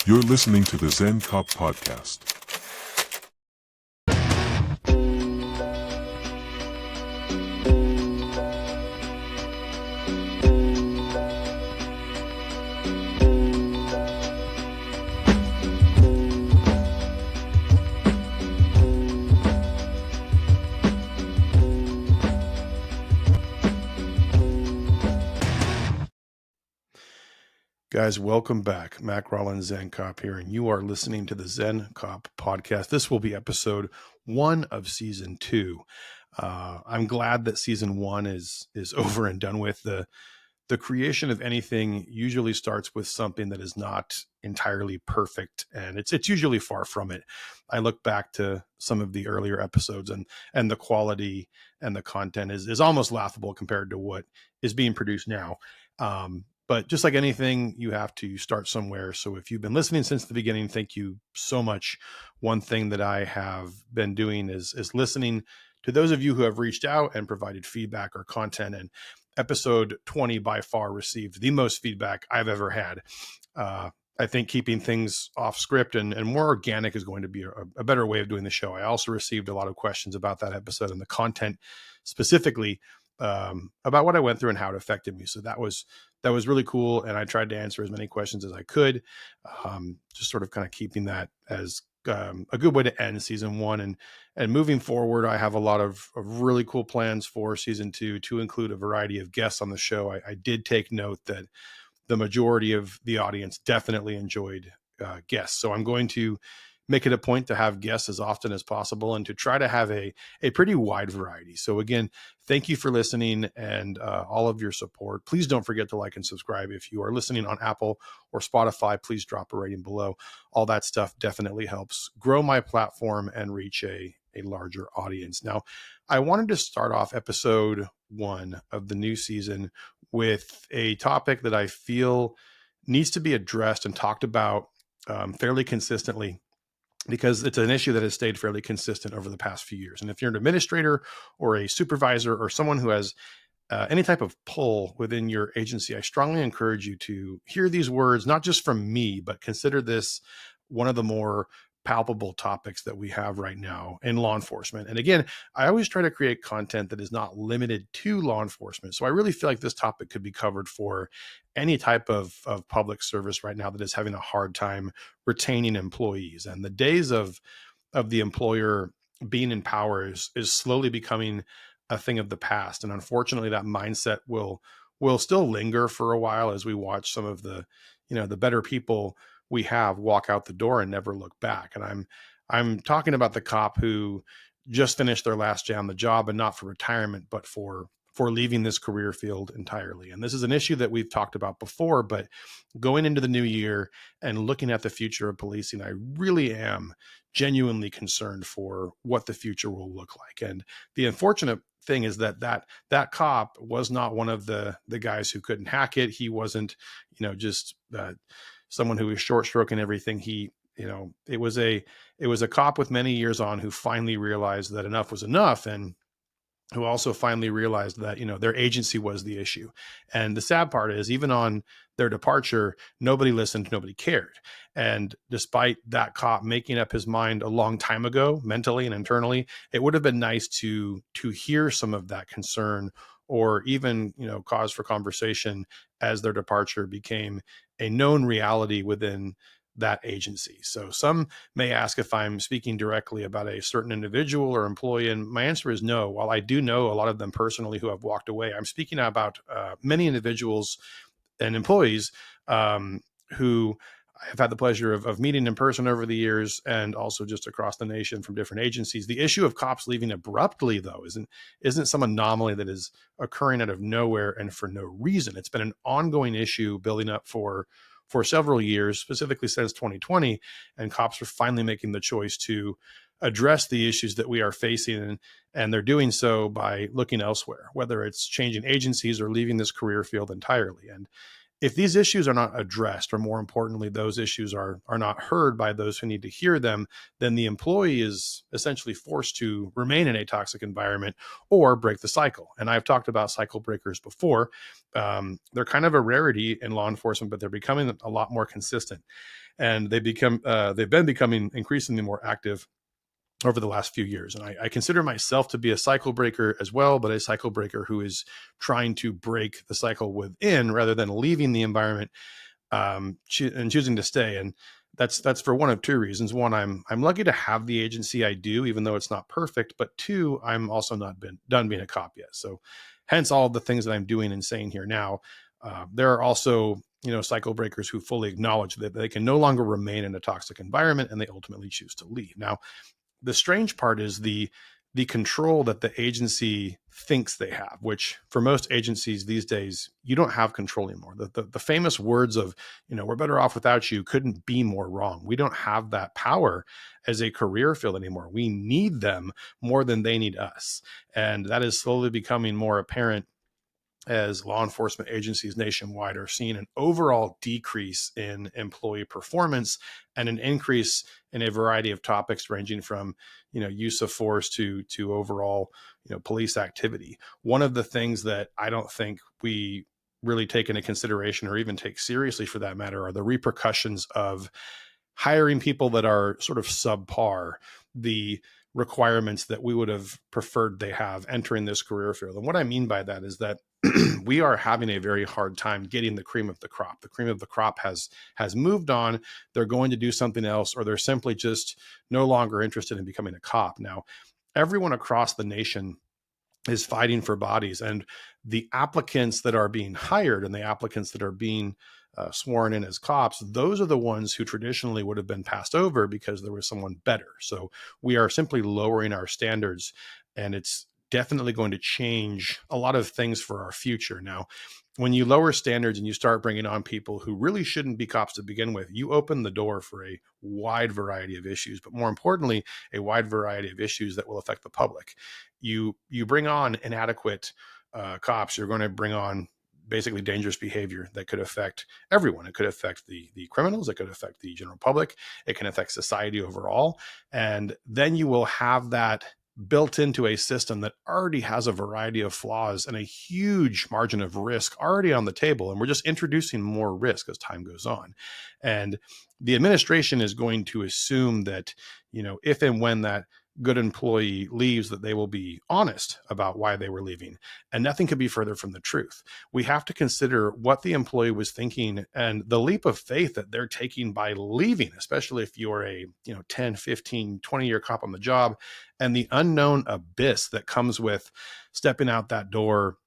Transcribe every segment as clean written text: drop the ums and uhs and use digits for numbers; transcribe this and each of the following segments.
You're listening to the Zen Cop Podcast. Guys, welcome back. Mac Rollins, Zen Cop here, and you are listening to the Zen Cop Podcast. This will be episode 1 of season 2. I'm glad that season 1 is over and done with. The creation of anything usually starts with something that is not entirely perfect, and it's usually far from it. I look back to some of the earlier episodes, and the quality and the content is almost laughable compared to what is being produced now. But just like anything, you have to start somewhere. So if you've been listening since the beginning, thank you so much. One thing that I have been doing is listening to those of you who have reached out and provided feedback or content. And episode 20 by far received the most feedback I've ever had. I think keeping things off script and more organic is going to be a better way of doing the show. I also received a lot of questions about that episode and the content specifically, about what I went through and how it affected me. So that was really cool. And I tried to answer as many questions as I could, just sort of kind of keeping that as a good way to end season 1. And moving forward, I have a lot of really cool plans for season 2 to include a variety of guests on the show. I did take note that the majority of the audience definitely enjoyed guests. So I'm going to make it a point to have guests as often as possible and to try to have a pretty wide variety. So again, thank you for listening and all of your support. Please don't forget to like and subscribe. If you are listening on Apple or Spotify, please drop a rating below. All that stuff definitely helps grow my platform and reach a larger audience. Now, I wanted to start off episode 1 of the new season with a topic that I feel needs to be addressed and talked about fairly consistently, because it's an issue that has stayed fairly consistent over the past few years. And if you're an administrator or a supervisor or someone who has any type of pull within your agency, I strongly encourage you to hear these words, not just from me, but consider this one of the more palpable topics that we have right now in law enforcement. And again, I always try to create content that is not limited to law enforcement. So I really feel like this topic could be covered for any type of public service right now that is having a hard time retaining employees. And the days of the employer being in power is slowly becoming a thing of the past. And unfortunately, that mindset will still linger for a while as we watch some of the better people we have walk out the door and never look back. And I'm talking about the cop who just finished their last day on the job, and not for retirement, but for leaving this career field entirely. And this is an issue that we've talked about before, but going into the new year and looking at the future of policing, I really am genuinely concerned for what the future will look like. And the unfortunate thing is that cop was not one of the guys who couldn't hack it. He wasn't, just someone who was short stroking everything. It was a cop with many years on who finally realized that enough was enough, and who also finally realized that, their agency was the issue. And the sad part is, even on their departure, nobody listened, nobody cared. And despite that cop making up his mind a long time ago, mentally and internally, it would have been nice to hear some of that concern, or even, cause for conversation as their departure became a known reality within that agency. So some may ask if I'm speaking directly about a certain individual or employee, and my answer is no. While I do know a lot of them personally who have walked away, I'm speaking about many individuals and employees who I've had the pleasure of meeting in person over the years, and also just across the nation from different agencies. The issue of cops leaving abruptly, though, isn't some anomaly that is occurring out of nowhere and for no reason. It's been an ongoing issue building up for several years, specifically since 2020, and cops are finally making the choice to address the issues that we are facing, and they're doing so by looking elsewhere, whether it's changing agencies or leaving this career field entirely. if these issues are not addressed, or more importantly, those issues are not heard by those who need to hear them, then the employee is essentially forced to remain in a toxic environment or break the cycle. And I've talked about cycle breakers before. They're kind of a rarity in law enforcement, but they're becoming a lot more consistent, and they've been becoming increasingly more active over the last few years. And I consider myself to be a cycle breaker as well, but a cycle breaker who is trying to break the cycle within rather than leaving the environment and choosing to stay. And that's for one of two reasons. One, I'm lucky to have the agency I do, even though it's not perfect. But two, I'm also not been done being a cop yet. So hence all the things that I'm doing and saying here now. There are also cycle breakers who fully acknowledge that they can no longer remain in a toxic environment, and they ultimately choose to leave. Now, the strange part is the control that the agency thinks they have, which for most agencies these days, you don't have control anymore. The famous words of, we're better off without you couldn't be more wrong. We don't have that power as a career field anymore. We need them more than they need us. And that is slowly becoming more apparent as law enforcement agencies nationwide are seeing an overall decrease in employee performance and an increase in a variety of topics ranging from, use of force to overall, police activity. One of the things that I don't think we really take into consideration, or even take seriously for that matter, are the repercussions of hiring people that are sort of subpar the requirements that we would have preferred they have entering this career field. And what I mean by that is that we are having a very hard time getting the cream of the crop. The cream of the crop has moved on. They're going to do something else, or they're simply just no longer interested in becoming a cop. Now, everyone across the nation is fighting for bodies, and the applicants that are being hired and the applicants that are being sworn in as cops, those are the ones who traditionally would have been passed over because there was someone better. So we are simply lowering our standards, and it's definitely going to change a lot of things for our future. Now, when you lower standards and you start bringing on people who really shouldn't be cops to begin with, you open the door for a wide variety of issues, but more importantly, a wide variety of issues that will affect the public. You bring on inadequate cops, you're going to bring on basically dangerous behavior that could affect everyone. It could affect the criminals. It could affect the general public. It can affect society overall. And then you will have that built into a system that already has a variety of flaws and a huge margin of risk already on the table. And we're just introducing more risk as time goes on. And the administration is going to assume that, if and when that good employee leaves, that they will be honest about why they were leaving. And nothing could be further from the truth. We have to consider what the employee was thinking and the leap of faith that they're taking by leaving, especially if you're a 10, 15, 20-year cop on the job, and the unknown abyss that comes with stepping out that door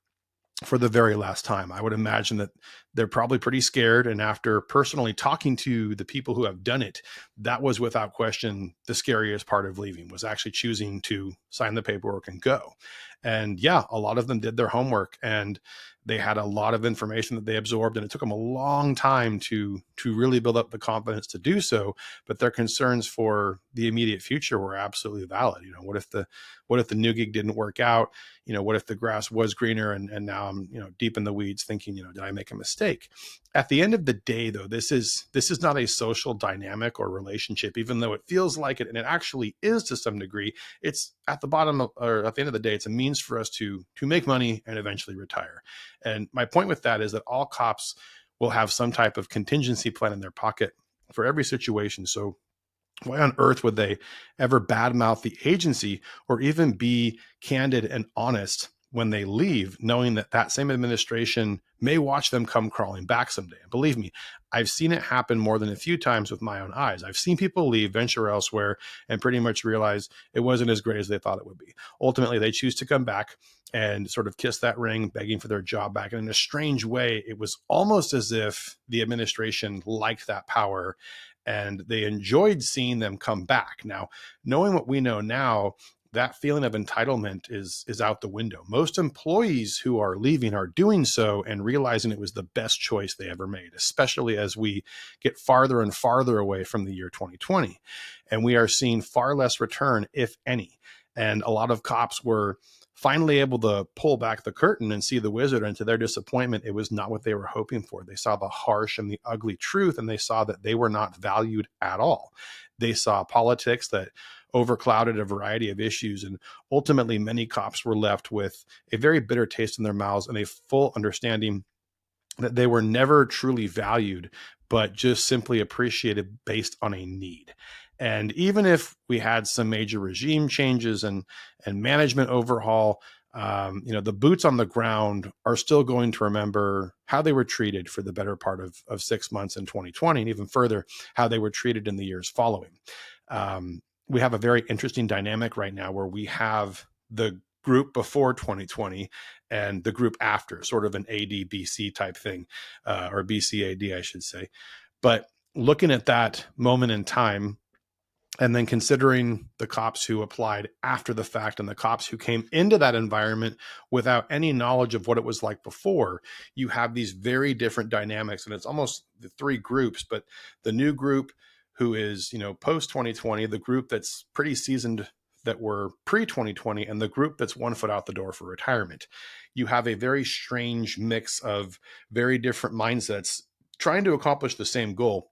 for the very last time. I would imagine that they're probably pretty scared. And after personally talking to the people who have done it, that was without question the scariest part of leaving, was actually choosing to sign the paperwork and go. And yeah, a lot of them did their homework, and they had a lot of information that they absorbed, and it took them a long time to really build up the confidence to do so. But their concerns for the immediate future were absolutely valid. What if the new gig didn't work out? What if the grass was greener and now I'm, deep in the weeds thinking, did I make a mistake? At the end of the day, though, this is not a social dynamic or relationship, even though it feels like it, and it actually is to some degree. It's at the bottom of, or at the end of the day, it's a means for us to make money and eventually retire. And my point with that is that all cops will have some type of contingency plan in their pocket for every situation. So why on earth would they ever badmouth the agency or even be candid and honest when they leave, knowing that that same administration may watch them come crawling back someday? And believe me, I've seen it happen more than a few times with my own eyes. I've seen people leave, venture elsewhere, and pretty much realize it wasn't as great as they thought it would be. Ultimately, they choose to come back and sort of kiss that ring, begging for their job back. And in a strange way, it was almost as if the administration liked that power and they enjoyed seeing them come back. Now, knowing what we know now, that feeling of entitlement is out the window. Most employees who are leaving are doing so and realizing it was the best choice they ever made, especially as we get farther and farther away from the year 2020. And we are seeing far less return, if any. And a lot of cops were finally able to pull back the curtain and see the wizard. And to their disappointment, it was not what they were hoping for. They saw the harsh and the ugly truth, and they saw that they were not valued at all. They saw politics that overclouded a variety of issues. And ultimately, many cops were left with a very bitter taste in their mouths and a full understanding that they were never truly valued, but just simply appreciated based on a need. And even if we had some major regime changes and management overhaul, the boots on the ground are still going to remember how they were treated for the better part of 6 months in 2020, and even further, how they were treated in the years following. We have a very interesting dynamic right now where we have the group before 2020 and the group after, sort of an AD-BC type thing, or BCAD, I should say. But looking at that moment in time, and then considering the cops who applied after the fact and the cops who came into that environment without any knowledge of what it was like before, you have these very different dynamics. And it's almost the three groups, but the new group who is, post 2020, the group that's pretty seasoned that were pre-2020, and the group that's 1 foot out the door for retirement. You have a very strange mix of very different mindsets trying to accomplish the same goal.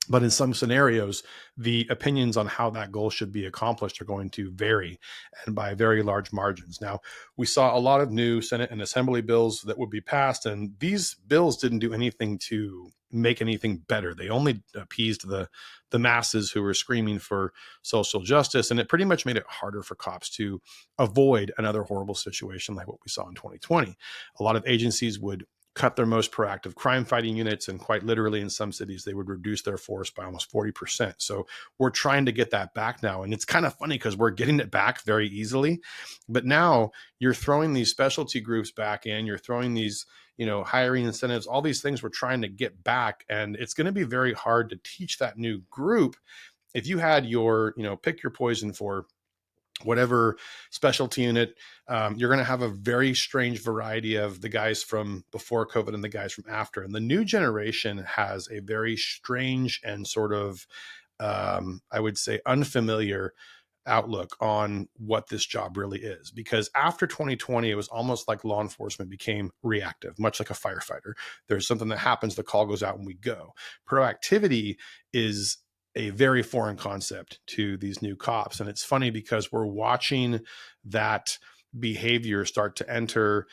But in some scenarios, the opinions on how that goal should be accomplished are going to vary, and by very large margins. Now, we saw a lot of new Senate and Assembly bills that would be passed, and these bills didn't do anything to make anything better. They only appeased the masses who were screaming for social justice, and it pretty much made it harder for cops to avoid another horrible situation like what we saw in 2020. A lot of agencies would cut their most proactive crime fighting units, and quite literally in some cities they would reduce their force by almost 40%. So we're trying to get that back now, and it's kind of funny because we're getting it back very easily, but now you're throwing these specialty groups back in, you're throwing these hiring incentives, all these things we're trying to get back, and it's going to be very hard to teach that new group. If you had your pick your poison for whatever specialty unit, you're going to have a very strange variety of the guys from before COVID and the guys from after. And the new generation has a very strange and sort of, I would say, unfamiliar outlook on what this job really is. Because after 2020, it was almost like law enforcement became reactive, much like a firefighter. There's something that happens, the call goes out and we go. Proactivity is a very foreign concept to these new cops. And it's funny because we're watching that behavior start to enter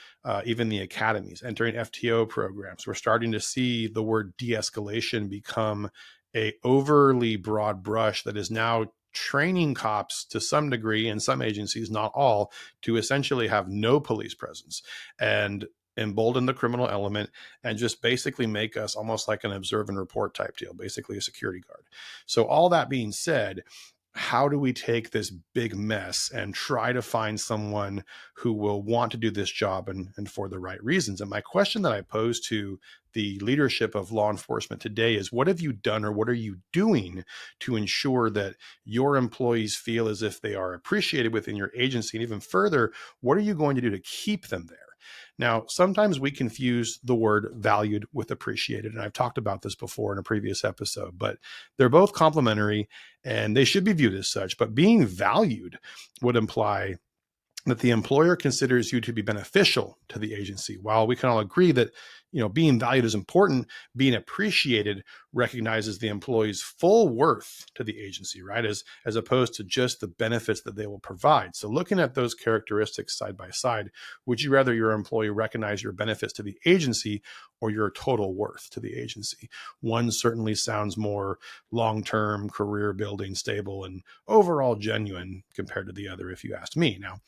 even the academies, entering FTO programs. We're starting to see the word de-escalation become a overly broad brush that is now training cops to some degree, in some agencies, not all, to essentially have no police presence and embolden the criminal element and just basically make us almost like an observe and report type deal, basically a security guard. So all that being said, how do we take this big mess and try to find someone who will want to do this job and for the right reasons? And my question that I pose to the leadership of law enforcement today is, what have you done or what are you doing to ensure that your employees feel as if they are appreciated within your agency? And even further, what are you going to do to keep them there? Now, sometimes we confuse the word valued with appreciated, and I've talked about this before in a previous episode, but they're both complementary and they should be viewed as such. But being valued would imply that the employer considers you to be beneficial to the agency. While we can all agree that being valued is important, being appreciated recognizes the employee's full worth to the agency, right? As opposed to just the benefits that they will provide. So looking at those characteristics side by side, would you rather your employee recognize your benefits to the agency or your total worth to the agency? One certainly sounds more long-term, career building, stable, and overall genuine compared to the other, if you ask me. Now,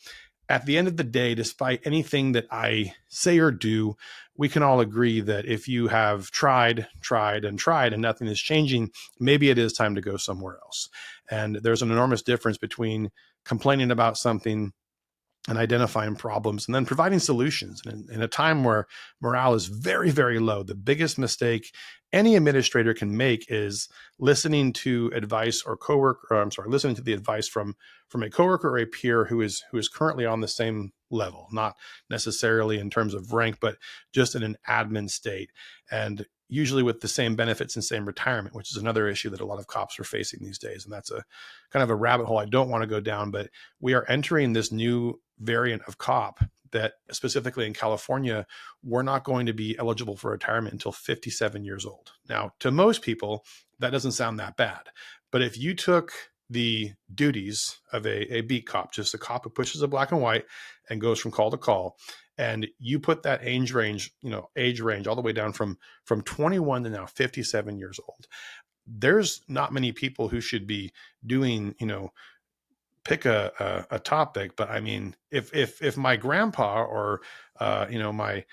at the end of the day, despite anything that I say or do, we can all agree that if you have tried and nothing is changing, maybe it is time to go somewhere else. And there's an enormous difference between complaining about something and identifying problems and then providing solutions. And in a time where morale is very, very low, the biggest mistake any administrator can make is listening to advice or listening to the advice from a coworker or a peer who is currently on the same level, not necessarily in terms of rank, but just in an admin state, and usually with the same benefits and same retirement, which is another issue that a lot of cops are facing these days. And that's a kind of a rabbit hole I don't want to go down, but we are entering this new variant of cop that specifically in California, we're not going to be eligible for retirement until 57 years old. Now, to most people, that doesn't sound that bad. But if you took the duties of a beat cop, just a cop who pushes a black and white and goes from call to call, and you put that age range all the way down from 21 to now 57 years old, there's not many people who should be doing, pick a topic. But I mean, if my grandpa or, my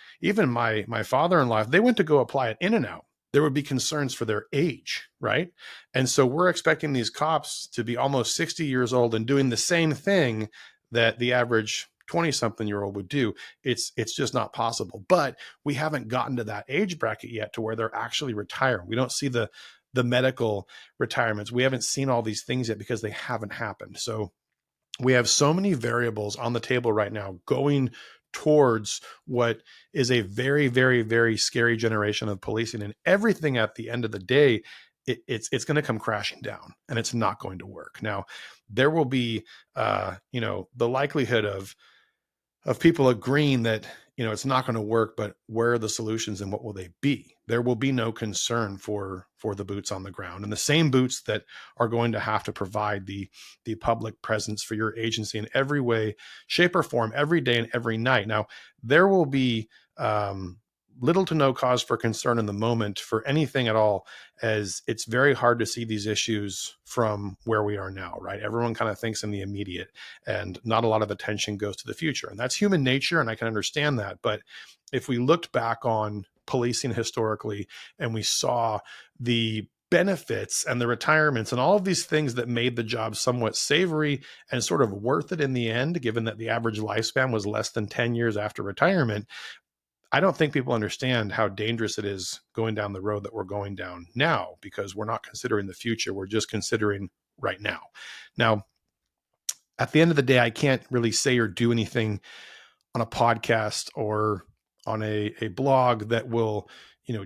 father-in-law, if they went to go apply at In-N-Out, there would be concerns for their age, right? And so we're expecting these cops to be almost 60 years old and doing the same thing that the average 20-something-year-old would do. It's just not possible. But we haven't gotten to that age bracket yet to where they're actually retiring. We don't see the medical retirements. We haven't seen all these things yet because they haven't happened. So we have so many variables on the table right now going towards what is a very, very, very scary generation of policing, and everything at the end of the day, it's going to come crashing down, and it's not going to work. Now, there will be, the likelihood of people agreeing that, it's not going to work, but where are the solutions and what will they be? There will be no concern for the boots on the ground, and the same boots that are going to have to provide the public presence for your agency in every way, shape or form, every day and every night. Now, there will be little to no cause for concern in the moment for anything at all, as it's very hard to see these issues from where we are now, right? Everyone kind of thinks in the immediate, and not a lot of attention goes to the future. And that's human nature, and I can understand that. But if we looked back on policing historically and we saw the benefits and the retirements and all of these things that made the job somewhat savory and sort of worth it in the end, given that the average lifespan was less than 10 years after retirement, I don't think people understand how dangerous it is going down the road that we're going down now, because we're not considering the future. We're just considering right now. Now, at the end of the day, I can't really say or do anything on a podcast or on a blog that will,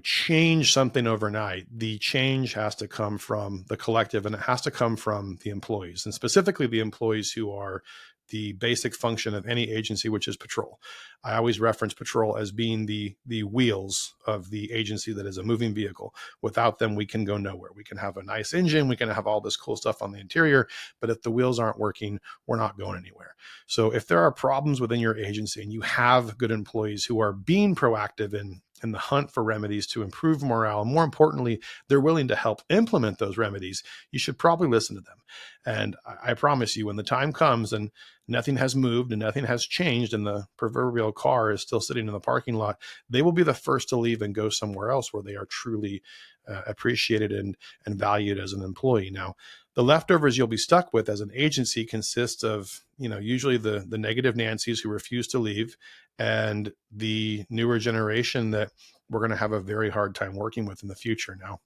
change something overnight. The change has to come from the collective, and it has to come from the employees, and specifically the employees who are the basic function of any agency, which is patrol. I always reference patrol as being the wheels of the agency that is a moving vehicle. Without them, we can go nowhere. We can have a nice engine, we can have all this cool stuff on the interior, but if the wheels aren't working, we're not going anywhere. So if there are problems within your agency and you have good employees who are being proactive in the hunt for remedies to improve morale, and more importantly, they're willing to help implement those remedies, you should probably listen to them. And I promise you, when the time comes and nothing has moved and nothing has changed and the proverbial car is still sitting in the parking lot, they will be the first to leave and go somewhere else where they are truly appreciated and valued as an employee. Now, the leftovers you'll be stuck with as an agency consist of, usually the negative Nancy's who refuse to leave, and the newer generation that we're going to have a very hard time working with in the future. Now,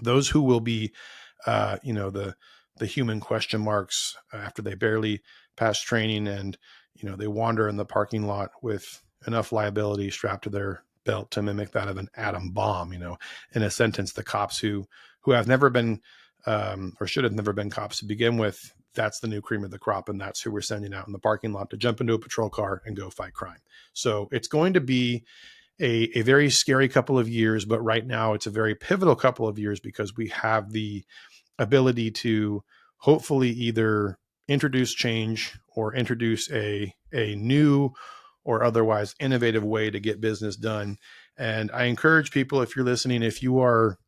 those who will be, the human question marks after they barely pass training and, they wander in the parking lot with enough liability strapped to their belt to mimic that of an atom bomb, in a sentence, the cops who have never been or should have never been cops to begin with, that's the new cream of the crop. And that's who we're sending out in the parking lot to jump into a patrol car and go fight crime. So it's going to be a very scary couple of years, but right now it's a very pivotal couple of years because we have the ability to hopefully either introduce change or introduce a new or otherwise innovative way to get business done. And I encourage people, if you're listening, if you are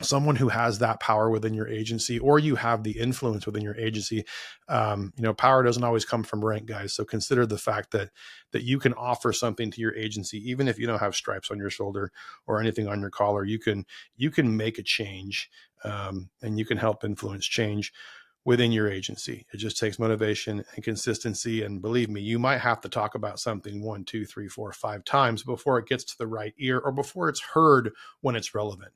someone who has that power within your agency, or you have the influence within your agency, power doesn't always come from rank, guys. So consider the fact that you can offer something to your agency, even if you don't have stripes on your shoulder or anything on your collar. You can make a change, and you can help influence change within your agency. It just takes motivation and consistency. And believe me, you might have to talk about something 1, 2, 3, 4, 5 times before it gets to the right ear, or before it's heard when it's relevant.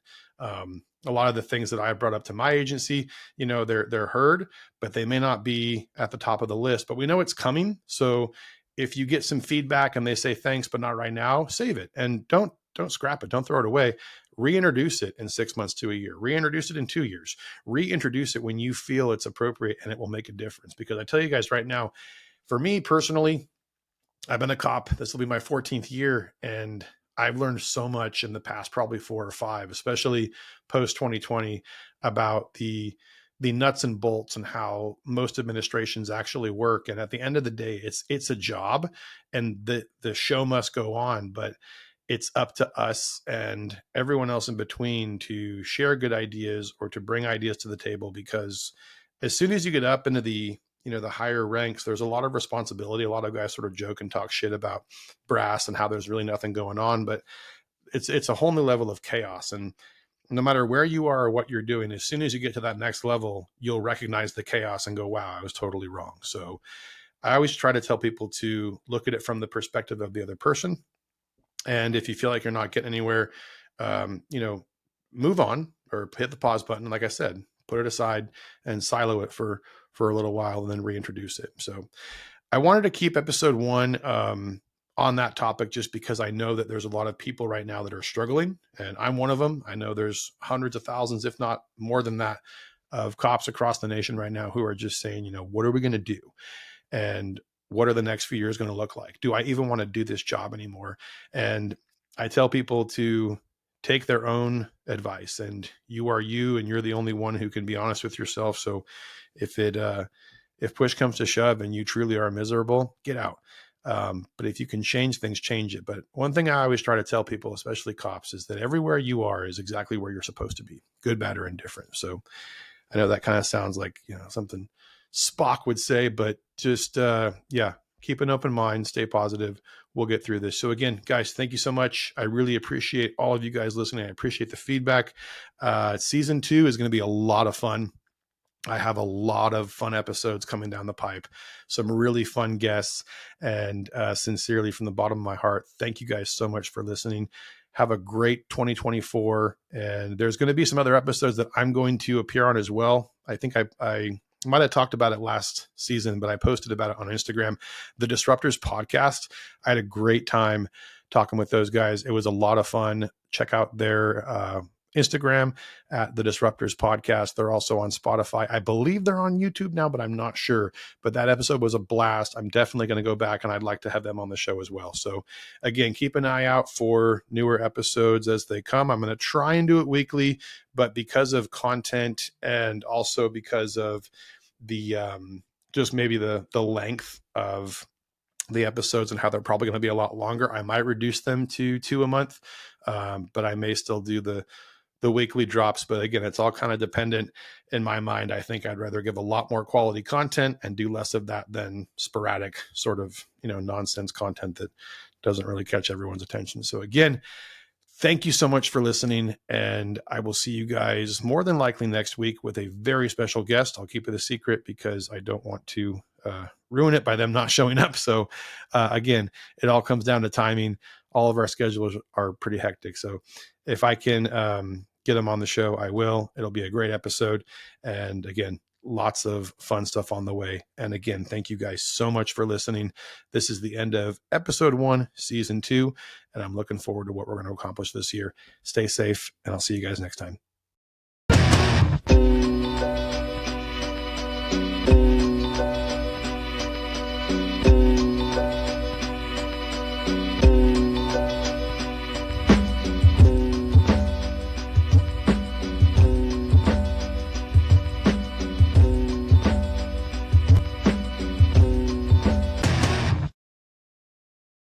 A lot of the things that I brought up to my agency, they're heard, but they may not be at the top of the list, but we know it's coming. So if you get some feedback and they say, thanks, but not right now, save it and don't scrap it. Don't throw it away. Reintroduce it in 6 months to a year, reintroduce it in 2 years, reintroduce it when you feel it's appropriate and it will make a difference. Because I tell you guys right now, for me personally, I've been a cop. This will be my 14th year, and I've learned so much in the past, probably 4 or 5, especially post 2020, about the nuts and bolts and how most administrations actually work. And at the end of the day, it's a job, and the show must go on. But it's up to us and everyone else in between to share good ideas or to bring ideas to the table, because as soon as you get up into the higher ranks, there's a lot of responsibility. A lot of guys sort of joke and talk shit about brass and how there's really nothing going on, but it's a whole new level of chaos. And no matter where you are or what you're doing, as soon as you get to that next level, you'll recognize the chaos and go, wow, I was totally wrong. So I always try to tell people to look at it from the perspective of the other person. And if you feel like you're not getting anywhere, move on or hit the pause button. Like I said, put it aside and silo it for a little while and then reintroduce it. So I wanted to keep episode 1 on that topic, just because I know that there's a lot of people right now that are struggling, and I'm one of them. I know there's hundreds of thousands, if not more than that, of cops across the nation right now who are just saying, what are we going to do? And what are the next few years going to look like? Do I even want to do this job anymore? And I tell people to take their own advice, and you are you, and you're the only one who can be honest with yourself. So if push comes to shove and you truly are miserable, get out. But if you can change things, change it. But one thing I always try to tell people, especially cops, is that everywhere you are is exactly where you're supposed to be, good, bad, or indifferent. So I know that kind of sounds like, something Spock would say, but just, keep an open mind, stay positive. We'll get through this. So again, guys, thank you so much. I really appreciate all of you guys listening. I appreciate the feedback. Season 2 is going to be a lot of fun. I have a lot of fun episodes coming down the pipe, some really fun guests, and sincerely from the bottom of my heart, thank you guys so much for listening. Have a great 2024. And there's going to be some other episodes that I'm going to appear on as well. I think I might have talked about it last season, but I posted about it on Instagram, the Disruptors podcast. I had a great time talking with those guys. It was a lot of fun. Check out their Instagram at the Disruptors podcast. They're also on Spotify. I believe they're on YouTube now, but I'm not sure. But that episode was a blast. I'm definitely going to go back, and I'd like to have them on the show as well. So again, keep an eye out for newer episodes as they come. I'm going to try and do it weekly, but because of content and also because of the just maybe the length of the episodes and how they're probably going to be a lot longer, I might reduce them to 2 a month. But I may still do the weekly drops. But again, it's all kind of dependent in my mind. I think I'd rather give a lot more quality content and do less of that than sporadic sort of, nonsense content that doesn't really catch everyone's attention. So again, thank you so much for listening, and I will see you guys more than likely next week with a very special guest. I'll keep it a secret because I don't want to ruin it by them not showing up. So again, it all comes down to timing. All of our schedules are pretty hectic. So if I can get them on the show, I will. It'll be a great episode. And again, lots of fun stuff on the way. And again, thank you guys so much for listening. This is the end of episode 1, season 2, and I'm looking forward to what we're going to accomplish this year. Stay safe, and I'll see you guys next time.